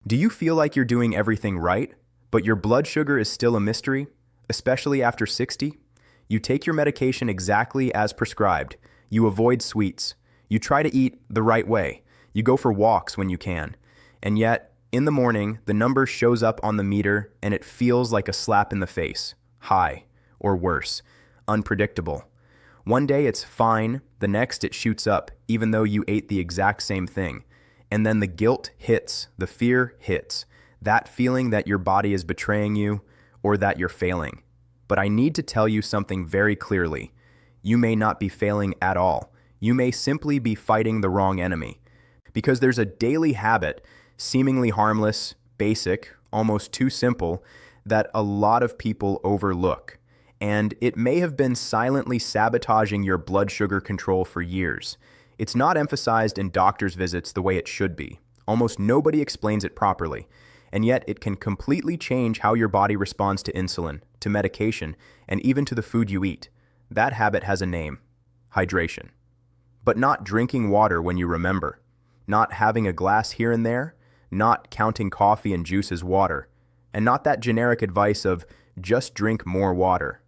Do you feel like you're doing everything right, but your blood sugar is still a mystery, especially after 60? You take your medication exactly as prescribed. You avoid sweets. You try to eat the right way. You go for walks when you can. And yet, in the morning, the number shows up on the meter and it feels like a slap in the face. High, or worse, unpredictable. One day it's fine, the next it shoots up, even though you ate the exact same thing. And then the guilt hits, the fear hits, that feeling that your body is betraying you or that you're failing. But I need to tell you something very clearly. You may not be failing at all. You may simply be fighting the wrong enemy. Because there's a daily habit, seemingly harmless, basic, almost too simple, that a lot of people overlook. And it may have been silently sabotaging your blood sugar control for years. It's not emphasized in doctor's visits the way it should be. Almost nobody explains it properly. And yet it can completely change how your body responds to insulin, to medication, and even to the food you eat. That habit has a name: hydration. But not drinking water when you remember. Not having a glass here and there. Not counting coffee and juice as water. And not that generic advice of just drink more water.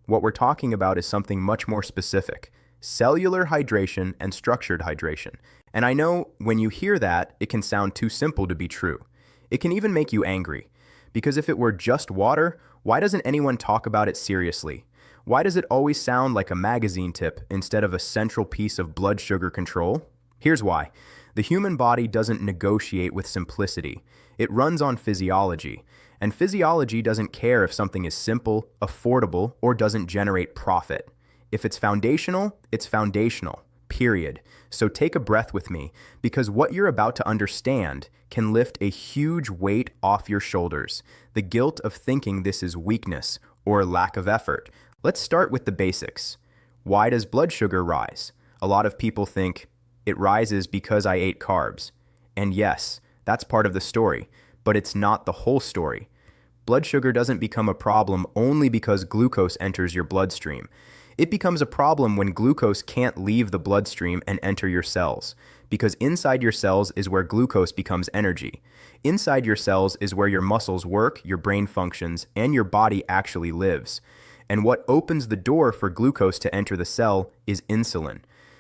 What we're talking about is something much more specific: cellular hydration and structured hydration. And I know when you hear that, it can sound too simple to be true. It can even make you angry. Because if it were just water, why doesn't anyone talk about it seriously? Why does it always sound like a magazine tip instead of a central piece of blood sugar control? Here's why. The human body doesn't negotiate with simplicity. It runs on physiology. And physiology doesn't care if something is simple, affordable, or doesn't generate profit. If it's foundational, period. So take a breath with me, because what you're about to understand can lift a huge weight off your shoulders. The guilt of thinking this is weakness or lack of effort. Let's start with the basics. Why does blood sugar rise? A lot of people think it rises because I ate carbs. And yes, that's part of the story, but it's not the whole story. Blood sugar doesn't become a problem only because glucose enters your bloodstream. It becomes a problem when glucose can't leave the bloodstream and enter your cells, because inside your cells is where glucose becomes energy. Inside your cells is where your muscles work, your brain functions, and your body actually lives. And what opens the door for glucose to enter the cell is insulin.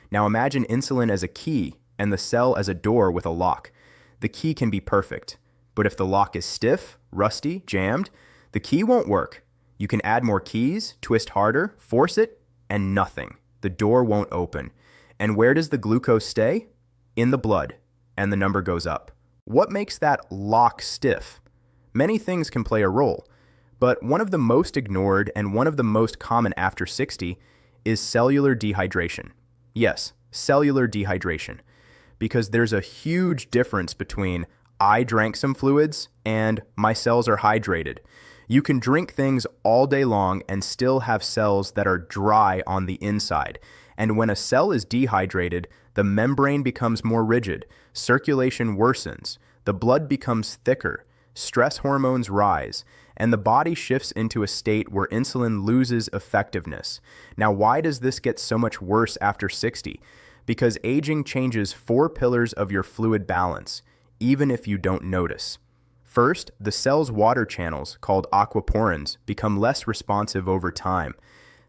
Now imagine insulin as a key and the cell as a door with a lock. The key can be perfect, but if the lock is stiff, rusty, jammed, the key won't work. You can add more keys, twist harder, force it, and nothing. The door won't open. And where does the glucose stay? In the blood, and the number goes up. What makes that lock stiff? Many things can play a role, but one of the most ignored and one of the most common after 60 is cellular dehydration. Yes, cellular dehydration, because there's a huge difference between I drank some fluids and my cells are hydrated. You can drink things all day long and still have cells that are dry on the inside. And when a cell is dehydrated, the membrane becomes more rigid, circulation worsens, the blood becomes thicker, stress hormones rise, and the body shifts into a state where insulin loses effectiveness. Now, why does this get so much worse after 60? Because aging changes 4 pillars of your fluid balance, even if you don't notice. First, the cell's water channels, called aquaporins, become less responsive over time.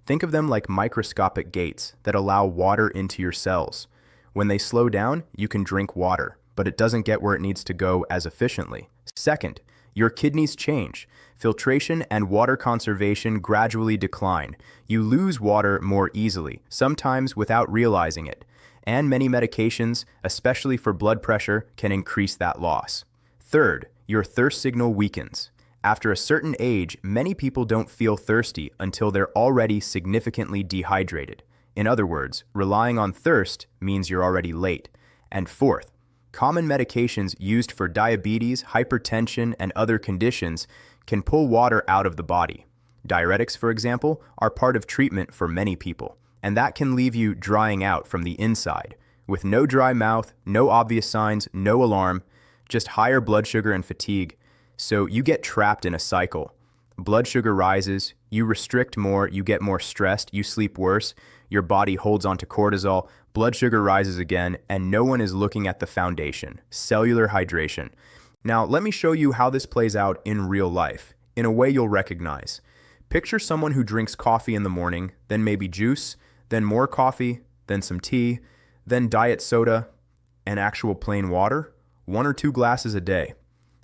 Think of them like microscopic gates that allow water into your cells. When they slow down, you can drink water, but it doesn't get where it needs to go as efficiently. Second, your kidneys change. Filtration and water conservation gradually decline. You lose water more easily, sometimes without realizing it. And many medications, especially for blood pressure, can increase that loss. Third, your thirst signal weakens. After a certain age, many people don't feel thirsty until they're already significantly dehydrated. In other words, relying on thirst means you're already late. And fourth, common medications used for diabetes, hypertension, and other conditions can pull water out of the body. Diuretics, for example, are part of treatment for many people, and that can leave you drying out from the inside, with no dry mouth, no obvious signs, no alarm, just higher blood sugar and fatigue. So you get trapped in a cycle. Blood sugar rises, you restrict more, you get more stressed, you sleep worse, your body holds onto cortisol, blood sugar rises again, and no one is looking at the foundation: cellular hydration. Now, let me show you how this plays out in real life, in a way you'll recognize. Picture someone who drinks coffee in the morning, then maybe juice, then more coffee, then some tea, then diet soda, and actual plain water, 1 or 2 glasses a day.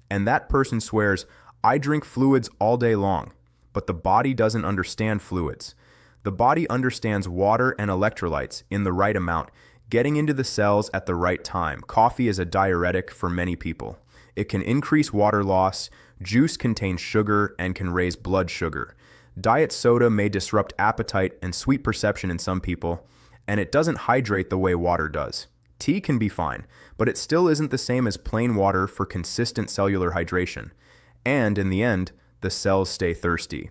And that person swears, "I drink fluids all day long." But the body doesn't understand fluids. The body understands water and electrolytes in the right amount, getting into the cells at the right time. Coffee is a diuretic for many people. It can increase water loss, juice contains sugar and can raise blood sugar. Diet soda may disrupt appetite and sweet perception in some people, and it doesn't hydrate the way water does. Tea can be fine, but it still isn't the same as plain water for consistent cellular hydration. And in the end, the cells stay thirsty.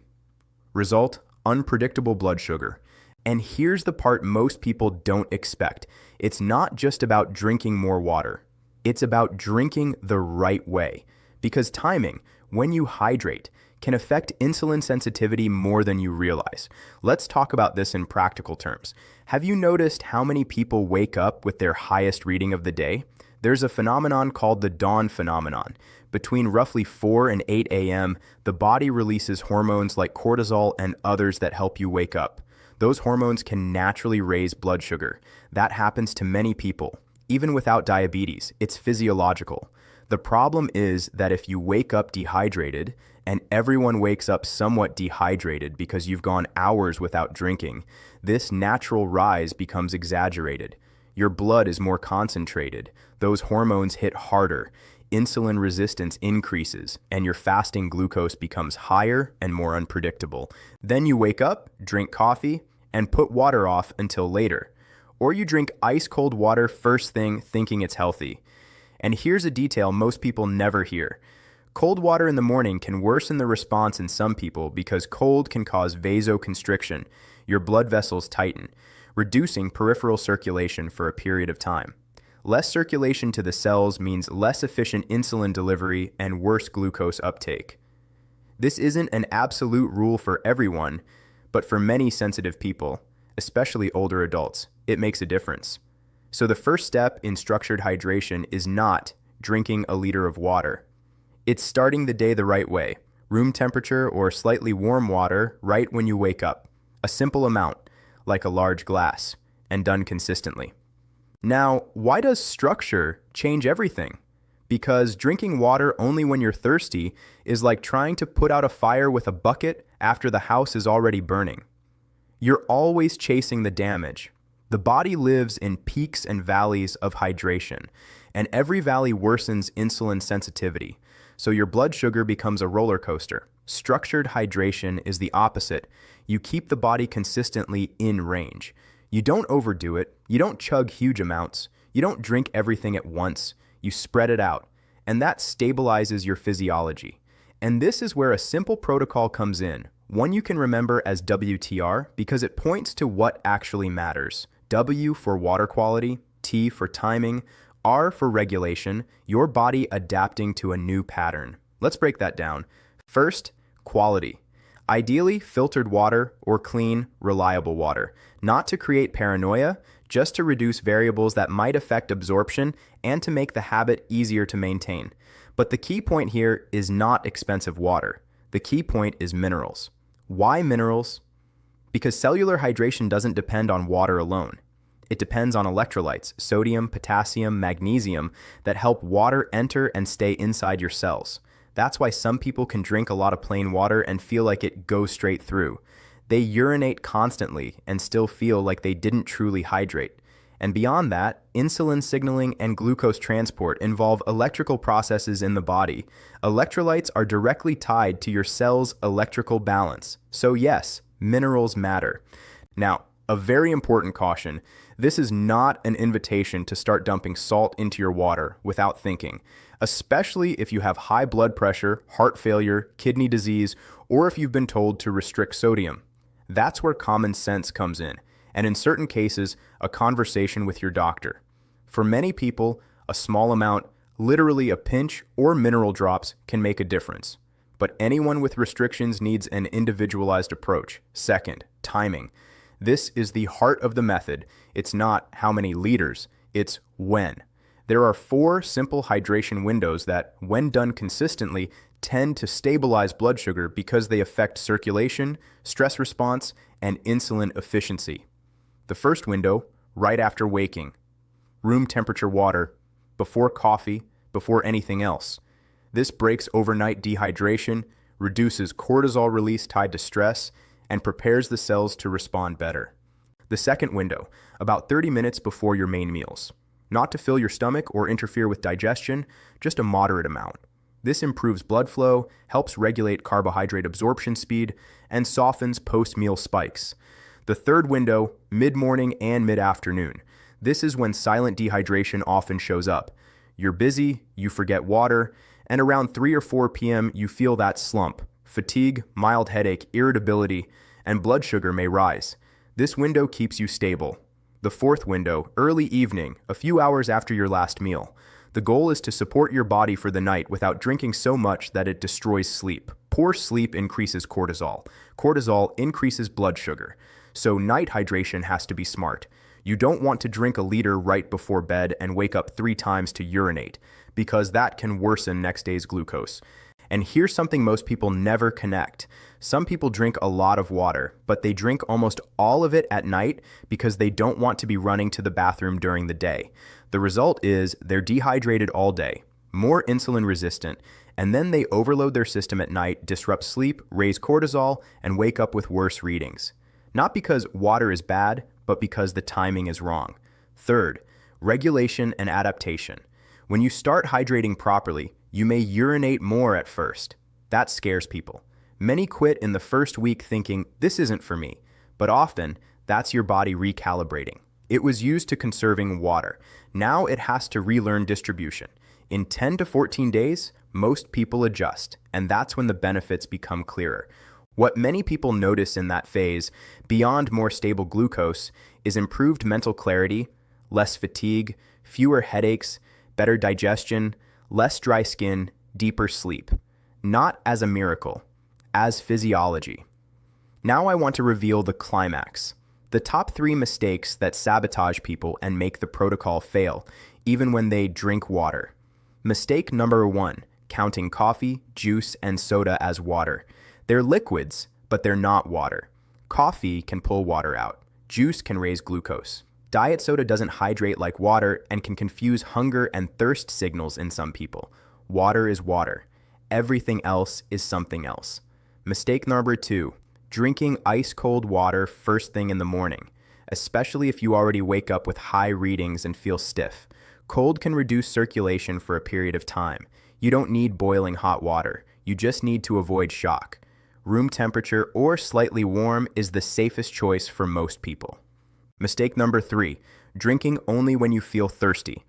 Result: unpredictable blood sugar. And here's the part most people don't expect. It's not just about drinking more water. It's about drinking the right way. Because timing, when you hydrate, can affect insulin sensitivity more than you realize. Let's talk about this in practical terms. Have you noticed how many people wake up with their highest reading of the day? There's a phenomenon called the dawn phenomenon. Between roughly 4 and 8 a.m., the body releases hormones like cortisol and others that help you wake up. Those hormones can naturally raise blood sugar. That happens to many people. Even without diabetes, it's physiological. The problem is that if you wake up dehydrated, and everyone wakes up somewhat dehydrated because you've gone hours without drinking, this natural rise becomes exaggerated. Your blood is more concentrated. Those hormones hit harder. Insulin resistance increases, and your fasting glucose becomes higher and more unpredictable. Then you wake up, drink coffee, and put water off until later. Or you drink ice-cold water first thing thinking it's healthy. And here's a detail most people never hear. Cold water in the morning can worsen the response in some people because cold can cause vasoconstriction. Your blood vessels tighten, reducing peripheral circulation for a period of time. Less circulation to the cells means less efficient insulin delivery and worse glucose uptake. This isn't an absolute rule for everyone, but for many sensitive people, especially older adults, it makes a difference. So the first step in structured hydration is not drinking a liter of water. It's starting the day the right way, room temperature or slightly warm water right when you wake up. A simple amount, like a large glass, and done consistently. Now, why does structure change everything? Because drinking water only when you're thirsty is like trying to put out a fire with a bucket after the house is already burning. You're always chasing the damage. The body lives in peaks and valleys of hydration, and every valley worsens insulin sensitivity, so your blood sugar becomes a roller coaster. Structured hydration is the opposite. You keep the body consistently in range. You don't overdo it, you don't chug huge amounts, you don't drink everything at once, you spread it out, and that stabilizes your physiology. And this is where a simple protocol comes in, one you can remember as WTR because it points to what actually matters. W for water quality, T for timing, R for regulation, your body adapting to a new pattern. Let's break that down. First, quality. Ideally, filtered water or clean, reliable water. Not to create paranoia, just to reduce variables that might affect absorption and to make the habit easier to maintain. But the key point here is not expensive water. The key point is minerals. Why minerals? Because cellular hydration doesn't depend on water alone. It depends on electrolytes, sodium, potassium, magnesium, that help water enter and stay inside your cells. That's why some people can drink a lot of plain water and feel like it goes straight through. They urinate constantly and still feel like they didn't truly hydrate. And beyond that, insulin signaling and glucose transport involve electrical processes in the body. Electrolytes are directly tied to your cell's electrical balance. So yes, minerals matter. Now, a very important caution. This is not an invitation to start dumping salt into your water without thinking, especially if you have high blood pressure, heart failure, kidney disease, or if you've been told to restrict sodium. That's where common sense comes in, and in certain cases, a conversation with your doctor. For many people, a small amount, literally a pinch or mineral drops, can make a difference. But anyone with restrictions needs an individualized approach. Second, timing. This is the heart of the method. It's not how many liters, it's when. There are 4 simple hydration windows that, when done consistently, tend to stabilize blood sugar because they affect circulation, stress response, and insulin efficiency. The first window, right after waking. Room temperature water, before coffee, before anything else. This breaks overnight dehydration, reduces cortisol release tied to stress, and prepares the cells to respond better. The second window, about 30 minutes before your main meals. Not to fill your stomach or interfere with digestion, just a moderate amount. This improves blood flow, helps regulate carbohydrate absorption speed, and softens post-meal spikes. The third window, mid-morning and mid-afternoon. This is when silent dehydration often shows up. You're busy, you forget water, and around 3 or 4 p.m. you feel that slump. Fatigue, mild headache, irritability, and blood sugar may rise. This window keeps you stable. The fourth window, early evening, a few hours after your last meal. The goal is to support your body for the night without drinking so much that it destroys sleep. Poor sleep increases cortisol. Cortisol increases blood sugar. So night hydration has to be smart. You don't want to drink a liter right before bed and wake up 3 times to urinate, because that can worsen next day's glucose. And here's something most people never connect. Some people drink a lot of water, but they drink almost all of it at night because they don't want to be running to the bathroom during the day. The result is they're dehydrated all day, more insulin resistant, and then they overload their system at night, disrupt sleep, raise cortisol, and wake up with worse readings. Not because water is bad, but because the timing is wrong. Third, regulation and adaptation. When you start hydrating properly, you may urinate more at first. That scares people. Many quit in the first week thinking, this isn't for me, but often that's your body recalibrating. It was used to conserving water. Now it has to relearn distribution. In 10 to 14 days, most people adjust, and that's when the benefits become clearer. What many people notice in that phase, beyond more stable glucose, is improved mental clarity, less fatigue, fewer headaches, better digestion, less dry skin, deeper sleep. Not as a miracle, as physiology. Now I want to reveal the climax. The top 3 mistakes that sabotage people and make the protocol fail, even when they drink water. Mistake number 1, counting coffee, juice, and soda as water. They're liquids, but they're not water. Coffee can pull water out. Juice can raise glucose. Diet soda doesn't hydrate like water and can confuse hunger and thirst signals in some people. Water is water. Everything else is something else. Mistake number 2, drinking ice-cold water first thing in the morning, especially if you already wake up with high readings and feel stiff. Cold can reduce circulation for a period of time. You don't need boiling hot water. You just need to avoid shock. Room temperature or slightly warm is the safest choice for most people. Mistake number 3, drinking only when you feel thirsty.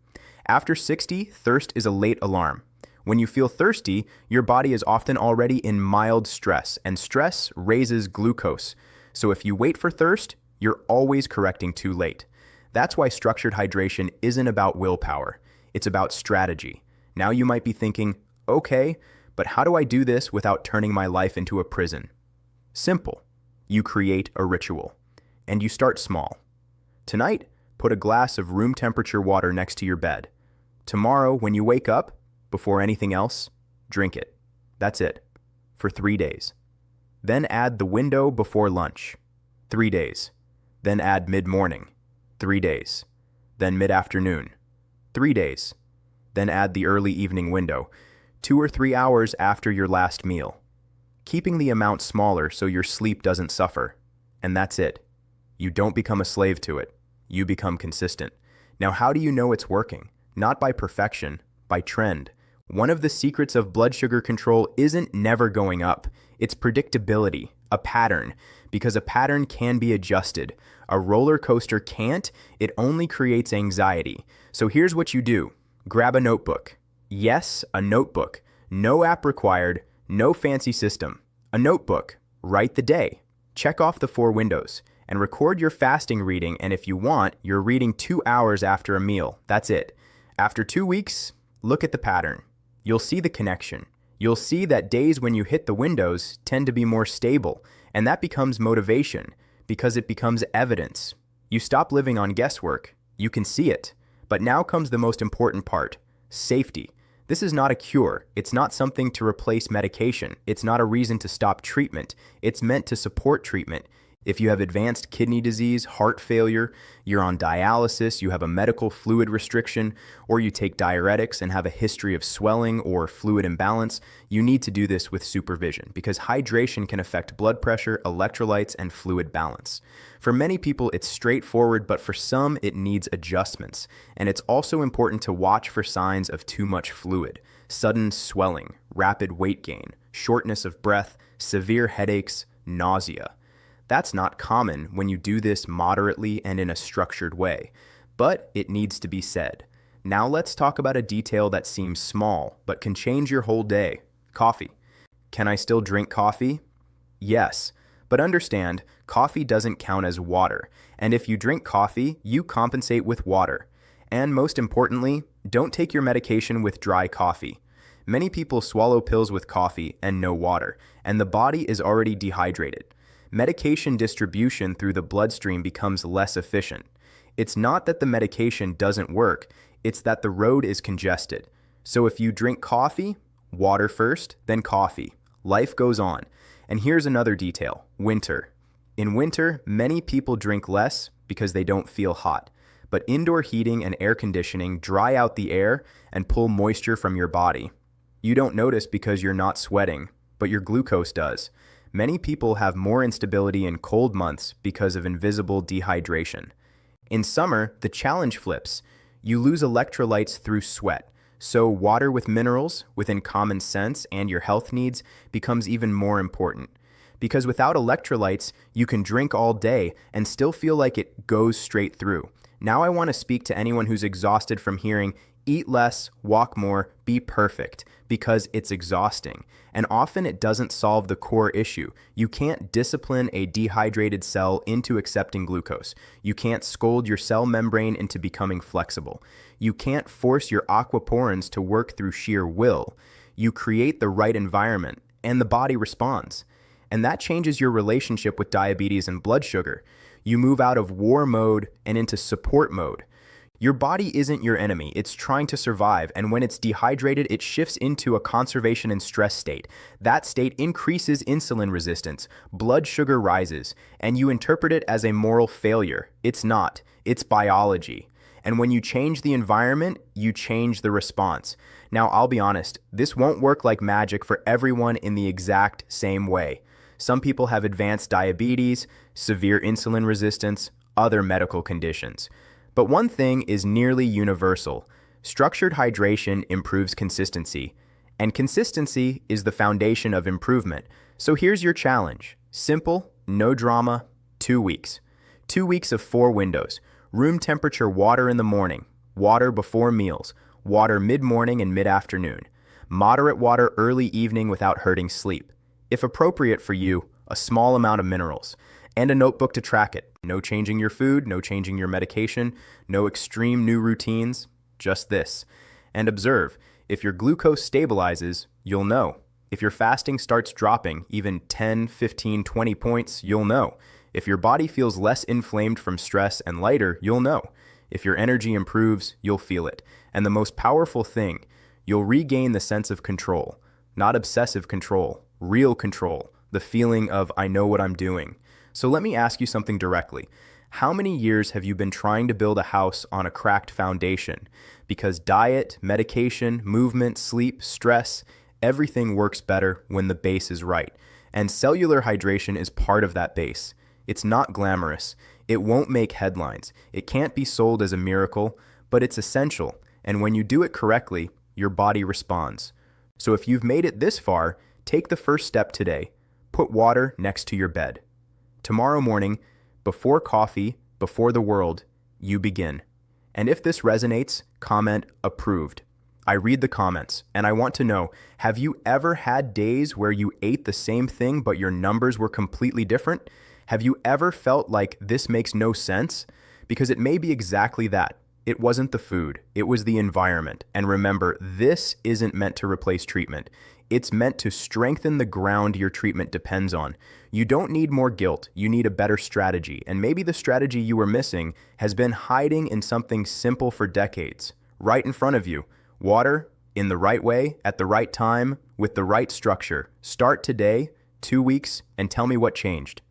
After 60, thirst is a late alarm. When you feel thirsty, your body is often already in mild stress, and stress raises glucose. So if you wait for thirst, you're always correcting too late. That's why structured hydration isn't about willpower. It's about strategy. Now you might be thinking, okay, but how do I do this without turning my life into a prison? Simple. You create a ritual. And you start small. Tonight, put a glass of room temperature water next to your bed. Tomorrow, when you wake up, before anything else, drink it. That's it. For 3 days. Then add the window before lunch. 3 days. Then add mid-morning. 3 days. Then mid-afternoon. 3 days. Then add the early evening window, 2 or 3 hours after your last meal. Keeping the amount smaller so your sleep doesn't suffer. And that's it. You don't become a slave to it. You become consistent. Now, how do you know it's working? Not by perfection, by trend. One of the secrets of blood sugar control isn't never going up. It's predictability, a pattern, because a pattern can be adjusted. A roller coaster can't. It only creates anxiety. So here's what you do. Grab a notebook. Yes, a notebook. No app required, no fancy system. A notebook. Write the day. Check off the 4 windows. And record your fasting reading, and if you want, your reading 2 hours after a meal. That's it. After 2 weeks, look at the pattern. You'll see the connection. You'll see that days when you hit the windows tend to be more stable, and that becomes motivation because it becomes evidence. You stop living on guesswork. You can see it. But now comes the most important part: safety. This is not a cure. It's not something to replace medication. It's not a reason to stop treatment. It's meant to support treatment. If you have advanced kidney disease, heart failure, you're on dialysis, you have a medical fluid restriction, or you take diuretics and have a history of swelling or fluid imbalance, you need to do this with supervision because hydration can affect blood pressure, electrolytes, and fluid balance. For many people, it's straightforward, but for some, it needs adjustments. And it's also important to watch for signs of too much fluid, sudden swelling, rapid weight gain, shortness of breath, severe headaches, nausea. That's not common when you do this moderately and in a structured way, but it needs to be said. Now let's talk about a detail that seems small, but can change your whole day: coffee. Can I still drink coffee? Yes, but understand, coffee doesn't count as water, and if you drink coffee, you compensate with water. And most importantly, don't take your medication with dry coffee. Many people swallow pills with coffee and no water, and the body is already dehydrated. Medication distribution through the bloodstream becomes less efficient. It's not that the medication doesn't work, it's that the road is congested. So if you drink coffee, water first, then coffee. Life goes on. And here's another detail: winter. In winter, many people drink less because they don't feel hot. But indoor heating and air conditioning dry out the air and pull moisture from your body. You don't notice because you're not sweating, but your glucose does. Many people have more instability in cold months because of invisible dehydration. In summer, the challenge flips. You lose electrolytes through sweat, so water with minerals, within common sense and your health needs, becomes even more important. Because without electrolytes, you can drink all day and still feel like it goes straight through. Now I want to speak to anyone who's exhausted from hearing, eat less, walk more, be perfect, because it's exhausting. And often it doesn't solve the core issue. You can't discipline a dehydrated cell into accepting glucose. You can't scold your cell membrane into becoming flexible. You can't force your aquaporins to work through sheer will. You create the right environment, and the body responds. And that changes your relationship with diabetes and blood sugar. You move out of war mode and into support mode. Your body isn't your enemy, it's trying to survive, and when it's dehydrated, it shifts into a conservation and stress state. That state increases insulin resistance, blood sugar rises, and you interpret it as a moral failure. It's not, it's biology. And when you change the environment, you change the response. Now, I'll be honest, this won't work like magic for everyone in the exact same way. Some people have advanced diabetes, severe insulin resistance, other medical conditions. But one thing is nearly universal: structured hydration improves consistency, and consistency is the foundation of improvement. So here's your challenge: simple, no drama, 2 weeks. 2 weeks of 4 windows: room temperature water in the morning, water before meals, water mid-morning and mid-afternoon, moderate water early evening without hurting sleep. If appropriate for you, a small amount of minerals, and a notebook to track it. No changing your food, no changing your medication, no extreme new routines, just this. And observe, if your glucose stabilizes, you'll know. If your fasting starts dropping, even 10, 15, 20 points, you'll know. If your body feels less inflamed from stress and lighter, you'll know. If your energy improves, you'll feel it. And the most powerful thing, you'll regain the sense of control. Not obsessive control, real control. The feeling of, I know what I'm doing. So let me ask you something directly. How many years have you been trying to build a house on a cracked foundation? Because diet, medication, movement, sleep, stress, everything works better when the base is right. And cellular hydration is part of that base. It's not glamorous. It won't make headlines. It can't be sold as a miracle, but it's essential. And when you do it correctly, your body responds. So if you've made it this far, take the first step today. Put water next to your bed. Tomorrow morning, before coffee, before the world, you begin. And if this resonates, comment approved. I read the comments, and I want to know, have you ever had days where you ate the same thing but your numbers were completely different? Have you ever felt like this makes no sense? Because it may be exactly that. It wasn't the food, it was the environment. And remember, this isn't meant to replace treatment. It's meant to strengthen the ground your treatment depends on. You don't need more guilt, you need a better strategy. And maybe the strategy you were missing has been hiding in something simple for decades, right in front of you. Water, in the right way, at the right time, with the right structure. Start today, 2 weeks, and tell me what changed.